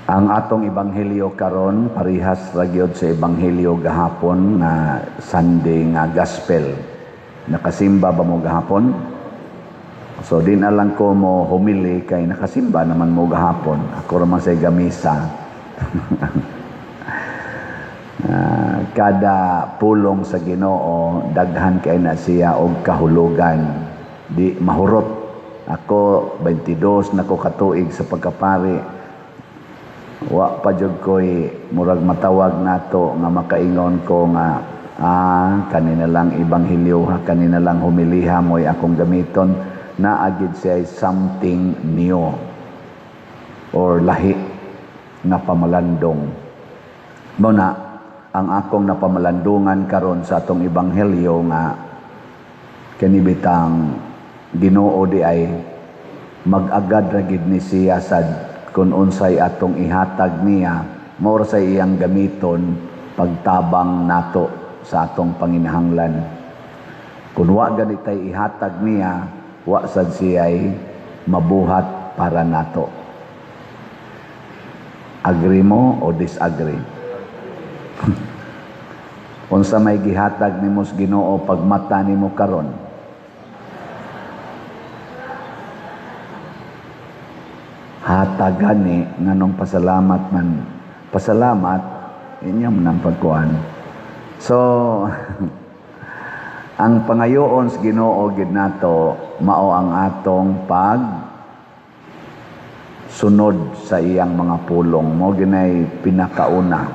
Ang atong ebanghelyo karon parihas ra gyud sa ebanghelyo gahapon nga Sunday nga gospel. Nakasimba ba mo gahapon? So di na lang ko mo humili kay nakasimba naman mo gahapon. Ako ra man say gamisa. Kada pulong sa Ginoo daghan kay na siya og kahulugan. Di mahurot. Ako 22 na ko katuig sa pagkapari. Wa pa jud ko'y murag matawag nato nga makaingon ko nga kanina lang ebanghelyo ha, kanina lang humiliha mo'y akong gamiton na agid siya something new or lahi na pamalandong. Muna ang akong napamalandungan karon sa atong ebanghelyo nga kanibitang Ginoo di ay mag-agad ra gid ni siya sa kung unsay atong ihatag niya, mao sa iyang gamiton pagtabang nato sa atong panginahanglan. Kung wa ganitay ihatag niya, wa sad siya'y mabuhat para nato. Agree mo o disagree? Unsa may gihatag nimo sa Ginoo pagmata nimo karon? Hatagan ni nganong pasalamat man. Pasalamat inya man ang pagkuan. So ang pangayoon sa Ginoo gid nato mao ang atong pag sunod sa iyang mga pulong. Mao ginay pinakauna.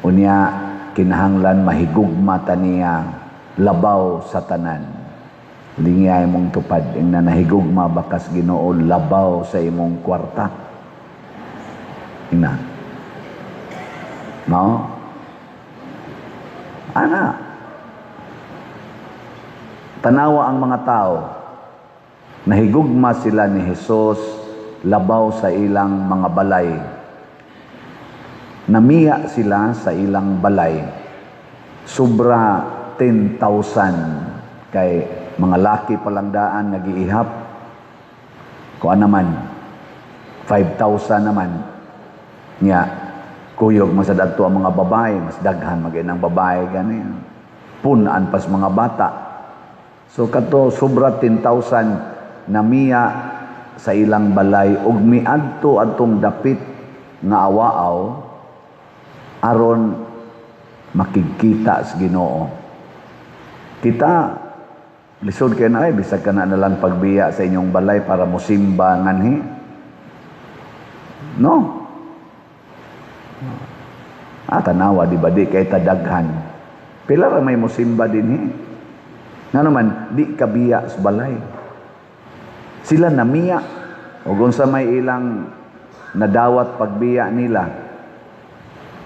Unya kinahanglan mahigugma ta niya labaw sa tanan. Lingay mong tupad ing nanahigugma bakas Ginoo labaw sa imong kwarta. Ina. No? Ana. Tanawa ang mga tao. Nahigugma sila ni Jesus labaw sa ilang mga balay. Namiya sila sa ilang balay. Sobra 10,000 kay mga laki palang nag-iihap. Kuan naman 5,000 naman nya kuyog masad adto ang mga babae, mas daghan mag-inang babae gani. Punan pas mga bata. So kato sobra 10,000 namiya sa ilang balay ug miadto adtong dapit nga awaaw aron makikita sa Ginoo. Kita lisod kayo na ay, bisag ka na lang pagbiya sa inyong balay para musimba nganhi. No? Tanawa, di ba? Di kay tadaghan. Pila ra may musimba din nga naman, di kabiya sa balay. Sila namiya. O kung sa may ilang nadawat pagbiya nila,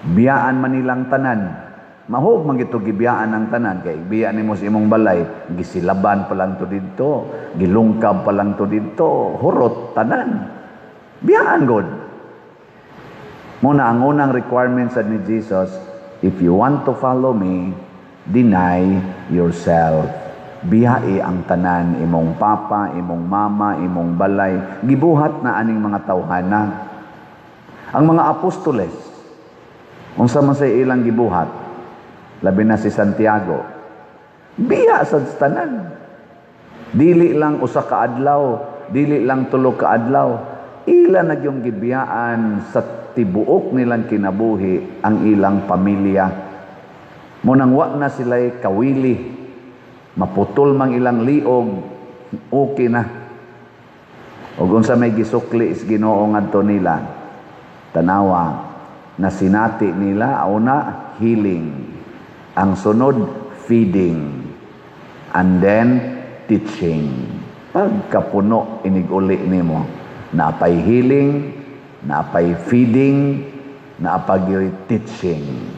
biyaan man nilang tanan. Mahog man gito gibiyaan ang tanan kay biya nimo sa imong balay, gisilaban pa lang to didto, gilungkab pa lang to didto, hurot tanan. Biyaan god. Muna ang unang requirements ni Jesus, if you want to follow me, deny yourself. Biyai ang tanan, imong papa, imong mama, imong balay, gibuhat na aning mga tawhana. Ang mga apostoles, unsa man sa ilang gibuhat, labi na si Santiago, biya sa tanan. Dili lang usa ka adlaw, dili lang tulo ka adlaw. Ila na yung gibiyaan sa tibuok nilang kinabuhi ang ilang pamilya. Munang wa na sila'y kawili, maputol mang ilang liog, okay na. O kung sa may gisukli is Ginoo ngadto nila, tanawa, na sinati nila, una, healing. Ang sunod, feeding. And then, teaching. Pagkapuno, iniguli nimo. Naapay healing, naapay feeding, naapay teaching.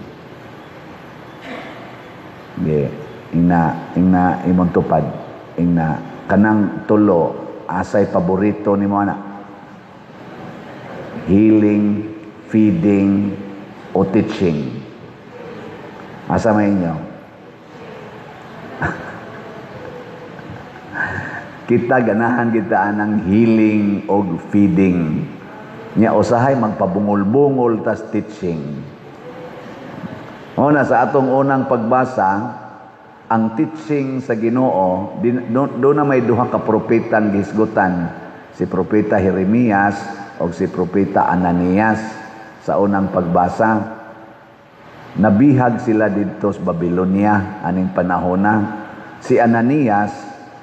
Ingna imong tupad. Ingna, kanang tulo, asay paborito nimo ana. Healing, feeding, o teaching. Asa may inyo? Kita ganahan kita anang healing o feeding. Nya usahay magpabungol-bungol tas teaching. Una sa atong unang pagbasa, ang teaching sa Ginoo, doon na may duha ka propetang gisgutan, si propeta Jeremias o si propeta Ananias sa unang pagbasa. Nabihag sila dito sa Babylonia aning panahona. Si Ananias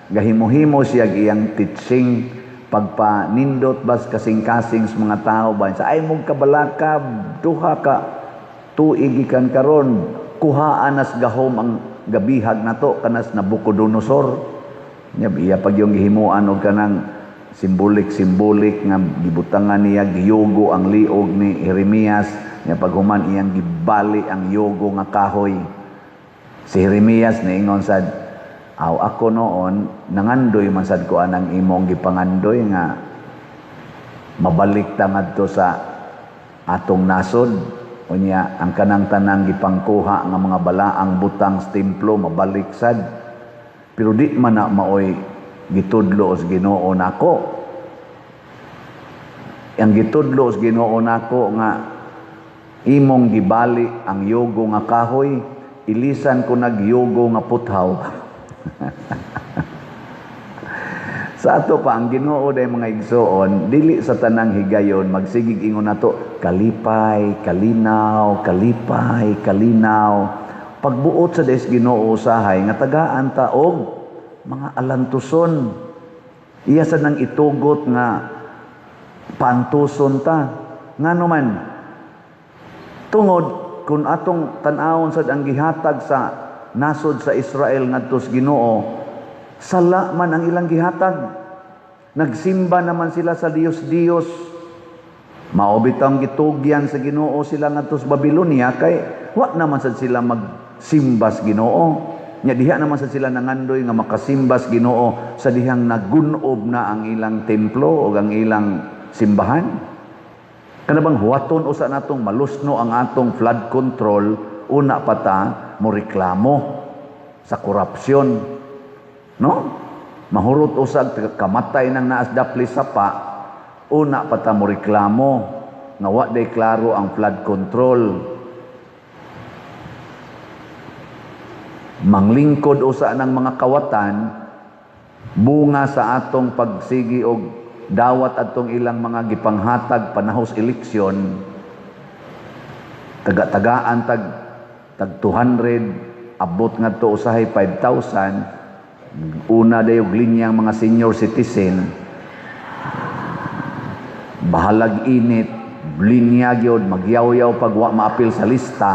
gahimuhimo siya iyang teaching pagpanindot bas kasing-kasing sa mga tao ba sa ay mong kabalakab duha ka tuig ikan karon kuhaan nas gahom ang gabihag nato kanas Nabucodonosor nya iya pag yung gihimuan og kanang simbolik nga gibutangan niya giyugo ang liog ni Jeremias nya paghuman iyang gibali ang yugo nga kahoy. Si Jeremias niingon sad, ako noon nangandoy man sad ko anang imong gipangandoy nga mabalik ta ngadto sa atong nasod unya ang kanang tanang gipangkuha nga mga balaang butang sa templo mabalik sad, pero di man na maoy gitudlo sa Ginoo nako. Ang gitudlo sa Ginoo nako nga imong gibali ang yugo nga kahoy, ilisan ko nagyugo nga puthaw. Sa ato pa ang Ginoo day mga igsoon, dili sa tanang higayon magsigig ingon nato kalipay, kalinaw, kalipay, kalinaw. Pagbuot sa des Ginoo usahay nga tagaan ta og mga alantuson. Iya sa nang itugot nga pantuson ta. Ngano man tungod kung atong tan-awon sad ang gihatag sa nasod sa Israel ngadto sa Ginoo, sala man ang ilang gihatag. Nagsimba naman sila sa Dios-Dios. Mao bitang gitugyan sa Ginoo sila ngadto sa Babylonia kay wa naman sad sila magsimba sa Ginoo. Nya diha naman sad sila nangandoy nga makasimba sa Ginoo sa dihang nagunob na ang ilang templo o ang ilang simbahan. Kanabang huwaton usa natong malusno ang atong flood control, una pa ta mo reklamo sa korupsyon. No? Mahurot usag kamatay ng naasdapli sapa, una pa ta mo reklamo nga wa day klaro ang flood control. Manglingkod usa ng mga kawatan bunga sa atong pagsigi og dawat atong ilang mga gipanghatag panahos eleksyon, taga-tagaan tag 200 abot ngadto usahay 5,000. Una day og linyang mga senior citizen, bahalag init, linya gyud magyaw-yaw pag wa maapil sa lista,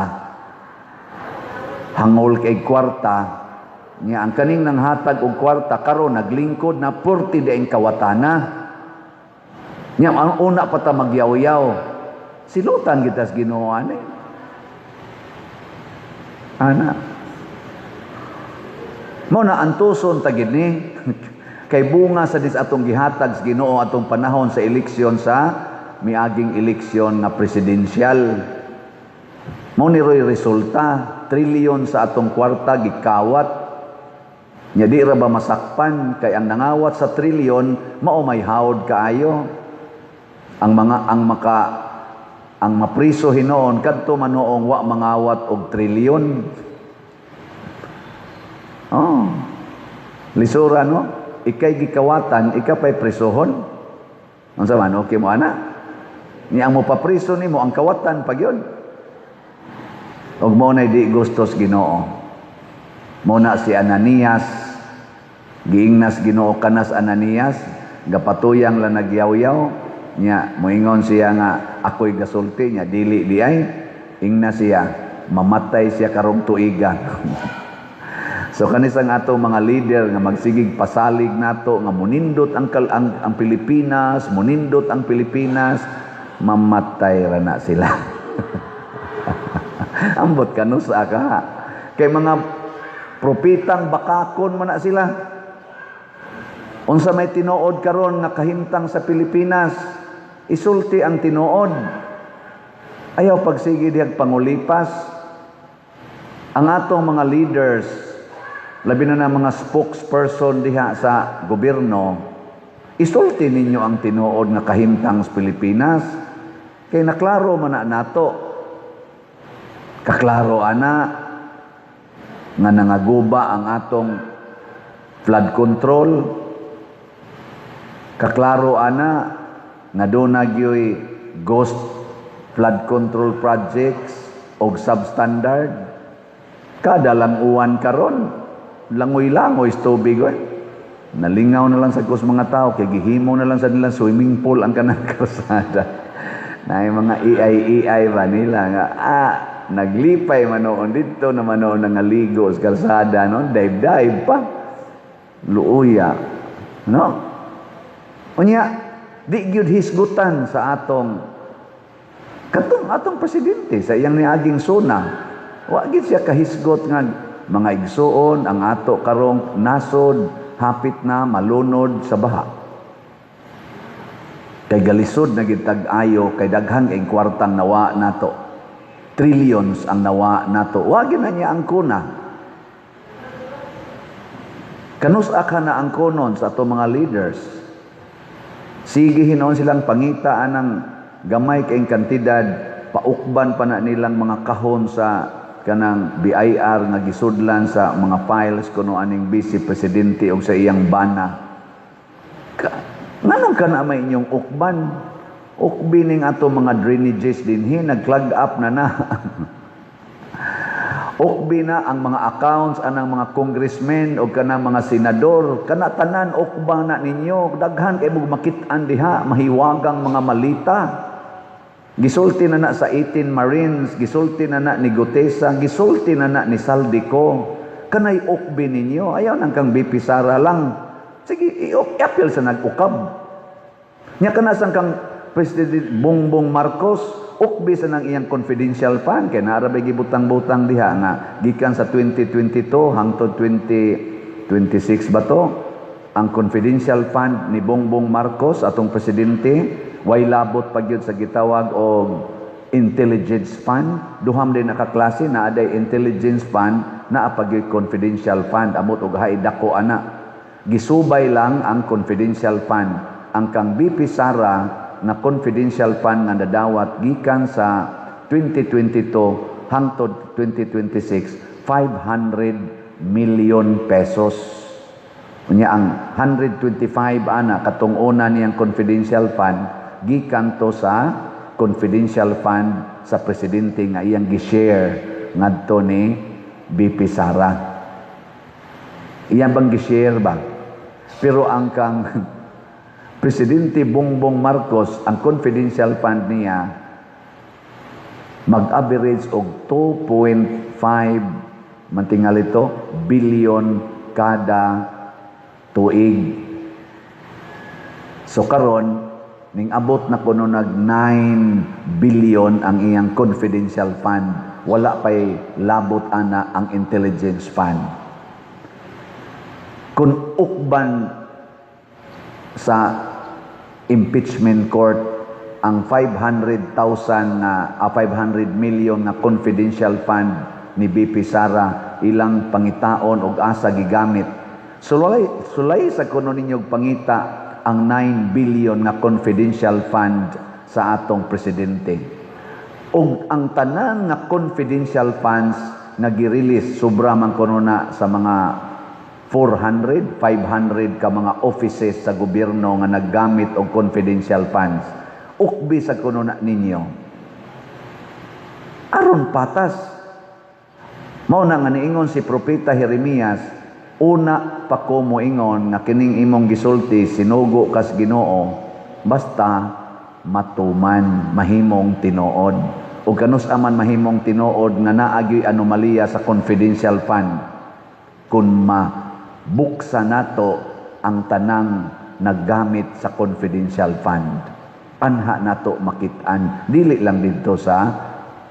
hangol kay kwarta. Nya ang kaning nang hatag og kwarta karon naglingkod na 40 daing kawatana. Nya ang una pa ta magyaw-yaw. Silutan kita sa Ginoo ani. Ana. Mao na antuson ta gid ni kay bunga sa dis atong gihatag sa Ginoo atong panahon sa eleksyon sa miaging eleksyon nga presidensyal. Mao ni roy resulta, trilyon sa atong kwarta gikawat. Nya di ra ba masakpan kay ang nangawat sa trilyon mao may hawod kaayo. Ang mapriso hinoon kadto manoong wa mangawat og trilyon. Oh. Lisura no, ikay gikawatan, ikapay prisohon. Unsa man okay mo ana? Ni ang mo papriso nimo ang kawatan pag yun. Og mo na di gustos Ginoo. Mo na si Ananias, giingnas Ginoo kanas Ananias, gapatuyang la nagyaw-yaw. Nya moingon siya nga ako'y gasulti nya dili di ay ingna siya mamatay siya karong tuiga. So kanisang ato mga leader nga magsigig pasalig nato nga munindot ang Pilipinas, munindot ang Pilipinas, mamatay ra na sila. Ambot kanusa ka kay mga propetang bakakon man na sila. Unsa may tinuod karon nga kahimtang sa Pilipinas, isulti ang tinuod. Ayaw pagsigi diyag pangulipas. Ang atong mga leaders, labi na mga spokesperson diha sa gobyerno, Isulti ninyo ang tinuod nga kahimtang sa Pilipinas. Kay naklaro man na nato. Kaklaro ana nga nangaguba ang atong flood control. Kaklaro ana nga doon nagyoy ghost flood control projects o substandard. Kada lang uwan karon, langoy-langoy tubig nalingaw na lang sa kus mga tao, kay gihimo na lang sa nilang swimming pool ang kanang kalsada. Na yung mga iay ba nila nga, naglipay manoon dito na manoon nga ligo sa kalsada, no? Dive pa. Luuya. No? Unya, di gyud hisgutan sa atong presidente sa iyang niaging suna. Wa gyud siya kahisgot nga mga igsuon ang ato karong nasod hapit na malunod sa baha. Kay galisod na gitag-ayo kay daghan kay kwartang nawa nato. Trillions ang nawa nato. Wa gyud na niya ang kuna. Kanusa ka na ang kunon sa ato mga leaders. Sige hinon silang pangita anang gamay kay kantidad paukban pa na nilang mga kahon sa kanang BIR nga gisudlan sa mga files kuno aning vice presidente o sa iyang bana. Nganong ka na may inyong ukban? Ukbi ning ato mga drainages dinhi nag-clog up na. Ukbi na ang mga accounts anang mga congressmen o kanang mga senador, kana tanan ukba na ninyo. Daghan kay mong makit-an diha mahiwagang mga malita. Gisulti na na sa 18 Marines, gisulti na na ni Gutesa, gisulti na na ni Saldico. Kanay ukbi ninyo. Ayaw nang kang BP Sara lang. Sige, i-appeal sa nag-ukab. Nya kanasan kang President Bongbong Marcos, ukbi sa nang iyang confidential fund. Kaya naarabay gibutang-butang diha nga. Gikan sa 2022 hangtod 2026 ba to? Ang confidential fund ni Bongbong Marcos, atong presidente, way labot pagyud sa gitawag og intelligence fund. Duham din nakaklase na aday intelligence fund na pagyud confidential fund amot og hay dako ana. Gisubay lang ang confidential fund. Ang kang BP Sara na confidential fund nga nadawat gikan sa 2022 hangtod 2026 500 million pesos. Unya ang 125 ana katong una niyang confidential fund gikan to sa confidential fund sa presidente nga iyang gi-share ngadto ni BP Sara. Iyang bang gi-share ba? Pero ang kang presidente Bongbong Marcos, ang confidential fund niya mag-average og 2.5 mantingal ito billion kada tuig. So karon ning abot na kuno nag 9 billion ang iyang confidential fund. Wala pay labot ana ang intelligence fund. Kung ukban sa impeachment court ang 500 million na confidential fund ni BP Sara ilang pangitaon og asa gigamit. Sulay sa kuno ninyog pangita ang 9 billion nga confidential fund sa atong presidente. Ug ang tanan nga confidential funds nga gi-release sobra man kuno na sa mga 400, 500 ka mga offices sa gobyerno nga naggamit og confidential funds. Ukbi sa kuno na ninyo. Aron patas. Mao na nga niingon si Propeta Jeremias, una pa ko moingon nga kining imong gisulti sinugo kas Ginoo basta matuman mahimong tinuod ug kanus aman mahimong tinuod nga naagi anomalya sa confidential fund kun mabuksa nato ang tanang naggamit sa confidential fund anha nato makit-an dili lang didto sa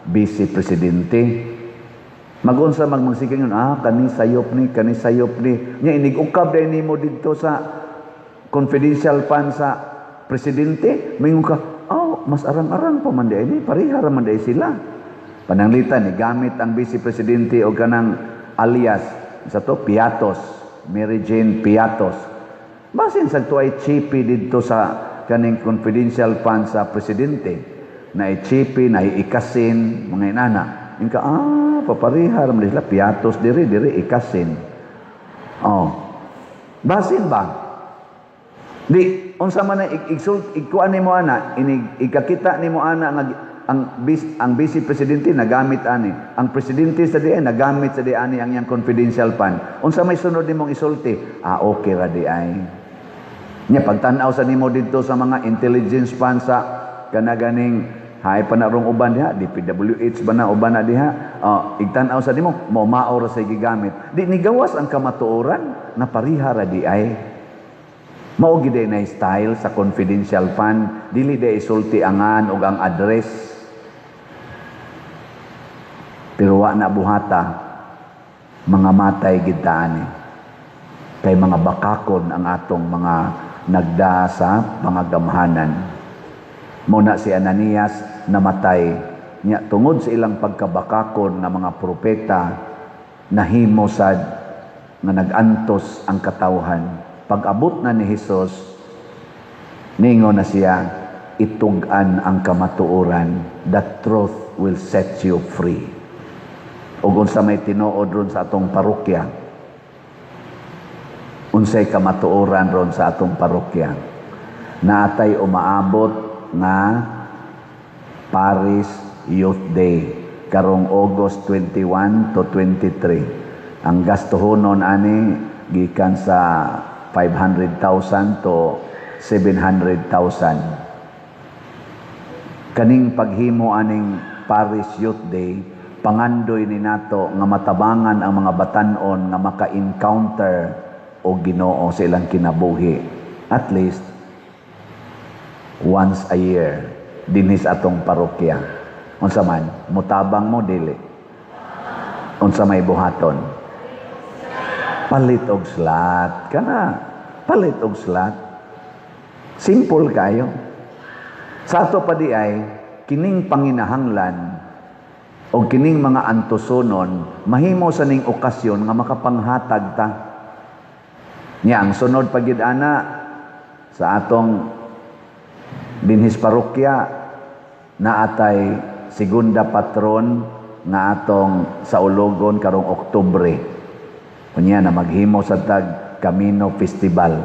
vice presidente. Magunsa magmagsiking yun, kani sayop ni. Nya inig-ukab dahil nimo dito sa confidential fund sa presidente. Mayroon ka, mas arang-arang pa man dahil parihara man dahil sila. Pananglitan, gamit ang vice presidente o kanang alias, sa to, Piatos, Mary Jane Piatos. Basin sa tuay chipi dito sa kaning confidential fund sa presidente. Na chipi, na ikasin, mga inana. Inka, paparihar, sila, piatos, diri, ikasin. Basin ba? Di, unsa man na ikuan nimo ana, ikakita nimo ana nga ang vice presidente nagamit ani. Ang presidente sa diay nagamit sa diay ang yang confidential fund. Unsa may sunod nimong isulti? Okay ra di ay. Nya pagtan-aw sa nimo didto sa mga intelligence fund sa kanaganing hay pa na rong uban diha, DPWH ba na uban na diha. Igtan-aw sa nimo, mao ra sa gigamit. Di ni gawas ang kamatuoran na pariha ra di ay. Mao gid na style sa confidential fund, dili day isulti angan ug ang address. Pero wa na buhata, mga matay gid taani. Kay mga bakakon ang atong mga nagda sa mga gamhanan. Muna si Ananias namatay niya tungod sa ilang pagkabakakon nga mga propeta, nahimo sad nga nagantos ang katawhan. Pag-abot na ni Hesus, ningo na siya, itugan ang kamatuoran. The truth will set you free. Ug unsa may tinuod ron sa atong parokya, unsay kamatuoran ron sa atong parokya, naatay umaabot nga Paris Youth Day karong August 21 to 23. Ang gastuhonon ani gikan sa 500,000 to 700,000. Kaning paghimo aning Paris Youth Day, pangandoy ni nato nga matabangan ang mga batan-on nga maka-encounter o Ginoo sa ilang kinabuhi. At least once a year dinhi sa atong parokya. Unsa man, mutabang mo dili. Unsa may buhaton? Palit og slat. Kana, palit og slat. Simple kayo. Sa ato pa di ay, kining panginahanglan o kining mga antusonon, mahimo sa ning okasyon nga makapanghatag ta. Nya, ang sunod pagid ana sa atong dinhis parokya, naatay segunda patron nga atong sa Ulogon karong Oktubre. Kunya na maghimo sa tag Camino Festival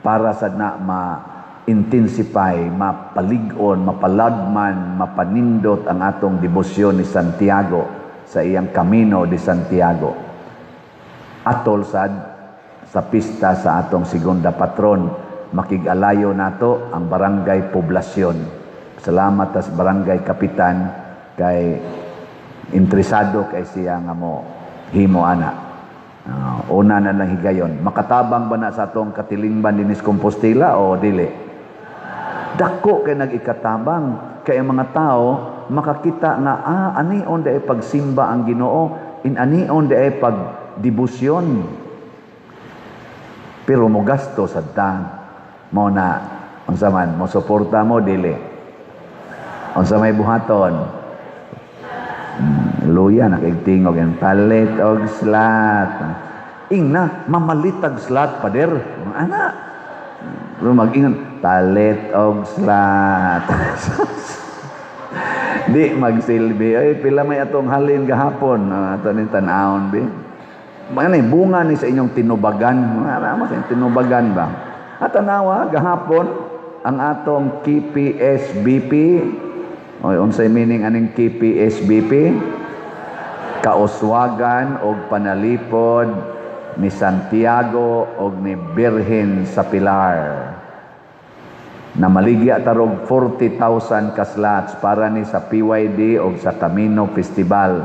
para sa na ma-intensify, mapalig-on, mapalagman, mapanindot ang atong debosyon ni Santiago sa iyang Camino de Santiago. Atol sad sa pista sa atong segunda patron, makig-alayo nato ang barangay poblasyon. Salamat sa barangay kapitan kay interesado kay siya nga mo himo ana. Una na lang higayon. Makatabang ba na sa atong katilingban dinis Compostela o dili? Dako kay nag-ikatabang kay ang mga tao makakita nga anion day pagsimba ang Ginoo, anion day pagdebosyon. Pero mo gasto sad ta. Mao na unsa man mo suporta mo dili. Unsa may buhaton? Luya nakigtingog yan, palit og slat. Ingna mamalitag slat pader. Ana. Mag-ingon, palit og slat. Di magsilbi. Ay pila may atong halin gahapon. Ato ning tan-awon bi. Manay bunga ni sa inyong tinubagan. Ara sa tinubagan ba? At tanawa gahapon ang atong KPSBP. Oy, unsay meaning aning KPSBP? Kauswagan og panalipod ni Santiago og ni Birhen sa Pilar. Na maligya tarog 40,000 ka slots para ni sa PYD og sa Camino Festival.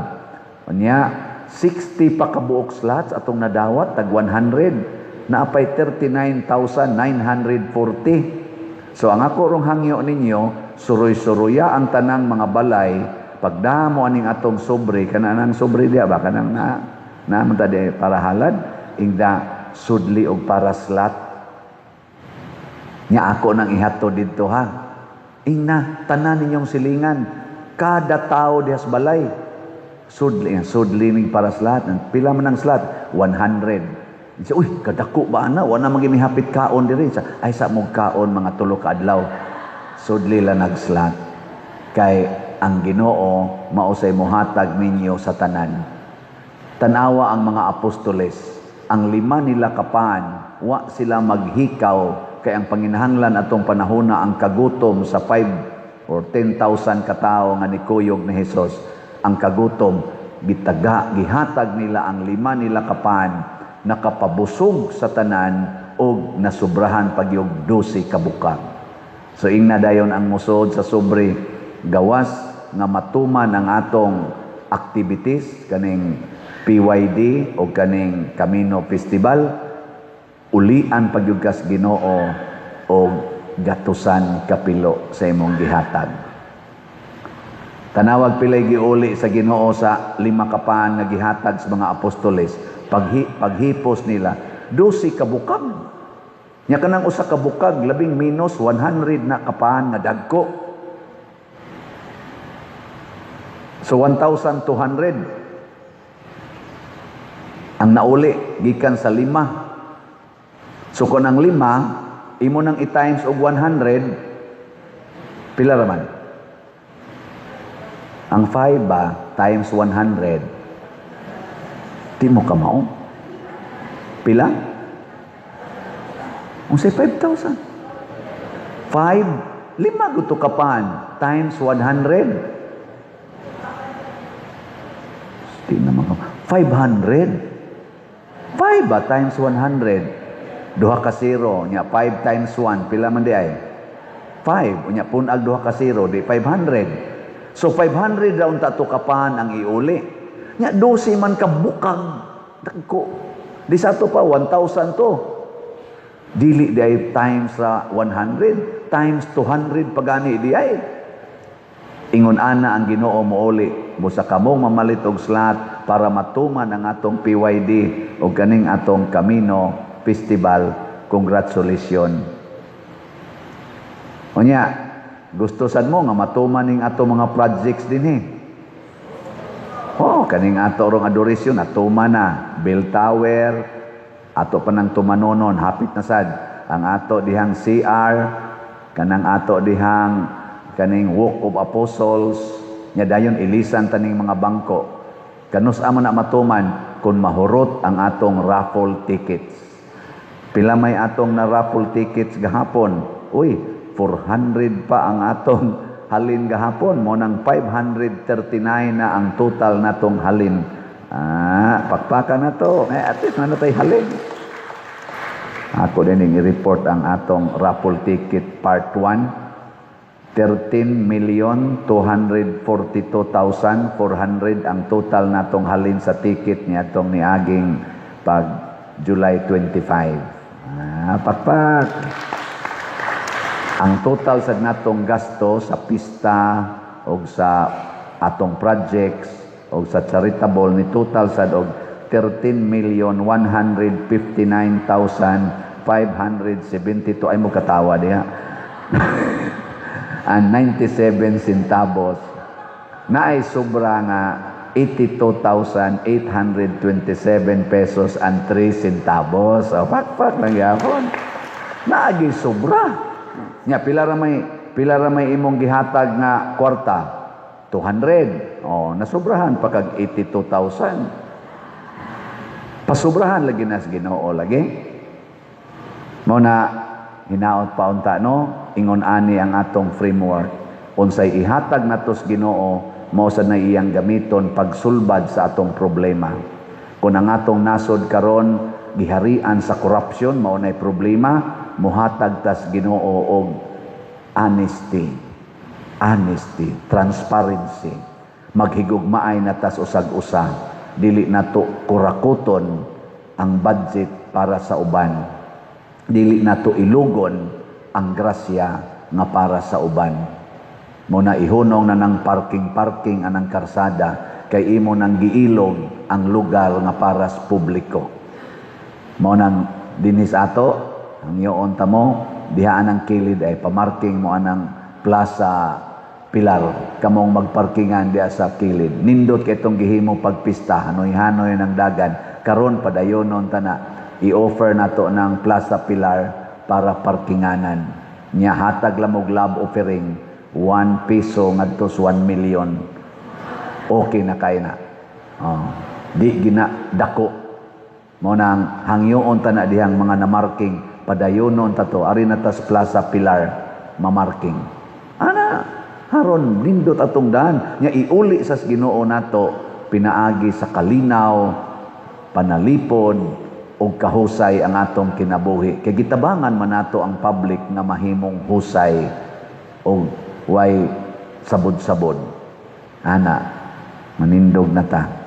Unya 60 pa ka buok slots atong nadawat tag 100. Naapay 39,940. So ang ako rong hangyo ninyo, suroy-suroya ang tanang mga balay, pagdamo aning atong sobre, kanang sobre diya ba, kanang na matadi para halad, ingda sudli og para slat. Nya ako nang ihato dito ha. Ingna, tanan ninyong silingan, kada tao dihas balay, sudli ning para slat. Pila man ang slat? 100. Siya, uy, kadako ba na? Wala magimihapit kaon diri. Siya, ay sa mong kaon mga 3 ka adlaw. Sudli lang nagslat. Kay ang Ginoo mausay mohatag ninyo sa tanan. Tanawa ang mga apostoles. Ang 5 nila kapan, wa sila maghikaw. Kay ang panginahanglan atong panahona ang kagutom sa 5 or 10,000 katao nga nikuyog ni Hesus. Ang kagutom, gihatag nila ang 5 nila kapan, nakapabusog sa tanan o nasubrahan pagyog 12 kabukag. So ingna dayon ang musod sa sobre gawas nga matuman ang atong activities kaning PYD o kaning Camino Festival, ulian pagyud kas Ginoo o gatusan kapilo sa imong gihatag. Tanawag pilay giuli sa Ginoo sa 5 kapan nga gihatag sa mga apostoles. Paghipos nila 12 kabukag. Nya kanang usa ka bukag labing minus 100 na kapan nga dagko. So 1,200 ang nauli gikan sa 5. So kung ang 5 imo nang i-times og 100, pila raman? Ang 5 ba times 100, di mo ka mao. Pila? Unsay 5,000? 5 guto kapan times 100. Di naman ka. 500. 5 ba times 100? Duha ka 0. Nya 5 times 1. Pila man di ay? 5. Unya punag duha ka 0. Di 500. So 500 daw tato kapan ang iuli. Nya 12 man ka bukang dagko. Di sa to pa 1,000 to. Dili di ay times sa 100 times 200 pagani di ay. Ingon ana ang Ginoo mouli busa kamong mamalit og slot para matuman ang atong PYD o kaning atong Camino Festival. Congratulations. Unya, gusto sad mo nga matuman ning atong mga projects dinhi. Kaning ato rong adoration atuma na bell tower ato pa nang tumanonon hapit na sad ang ato dihang CR kanang ato dihang kaning Walk of Apostles nya dayon ilisan taning mga bangko kanus amo na matuman kun mahurot ang atong raffle tickets. Pila may atong na raffle tickets gahapon? Uy, 400 pa ang atong halin gahapon, mo nang 539 na ang total natong halin. Pakpakan na to. At least na tayo halin. Ako din i-report ang atong raffle ticket part 1. 13,242,400 ang total natong halin sa ticket niya itong niaging pag July 25. Pakpak. Ang total sa natong gasto sa pista o sa atong projects o sa charitable ni total sa og 13,159,572 ay mo katawa diha. And 97 centavos na ay sobra nga 82,827 pesos and 3 centavos. O pakpak lang yapon. Naagi sobra. Nya pila ra may imong gihatag nga kwarta? 200. Nasobrahan pa kag 82,000. Pasobrahan lagi nas Ginoo lagi. Mao na hinaot pa unta no, ingon ani ang atong framework. Unsay ihatag natos Ginoo, mao sad na iyang gamiton pagsulbad sa atong problema. Kung ang atong nasod karon giharian sa corruption, mao nay problema. Muhatag tas Ginoo og honesty, transparency. Maghigugmaay na tas usag-usa. Dili nato kurakuton ang budget para sa uban. Dili nato ilugon ang grasya nga para sa uban. Muna ihunong na ng parking anang karsada kay imo nang giilog ang lugar nga para sa publiko. Mao nang dinis ato ang iyoon ta mo dihaan ang kilid ay pamarking mo anang plaza pilar kamong magparkingan diha sa kilid. Nindot kay itong gihimo pagpista hanoy-hanoy ng dagan karon padayonon ta na i-offer nato ng Plaza Pilar para parkinganan. Nya hatag lamog love offering 1 peso ngadto sa 1 million. Okay na kay na. Di gina dako. Mo nang hangyoon ta na dihang mga namarking padayonon ta to ari na tas Plaza Pilar mamarking. Ana haron nindot atong daan nya iuli sa Ginoo nato pinaagi sa kalinaw, panalipod ug kahusay ang atong kinabuhi. Kay gitabangan man nato ang public nga mahimong husay ug way sabod-sabod. Ana manindog na ta.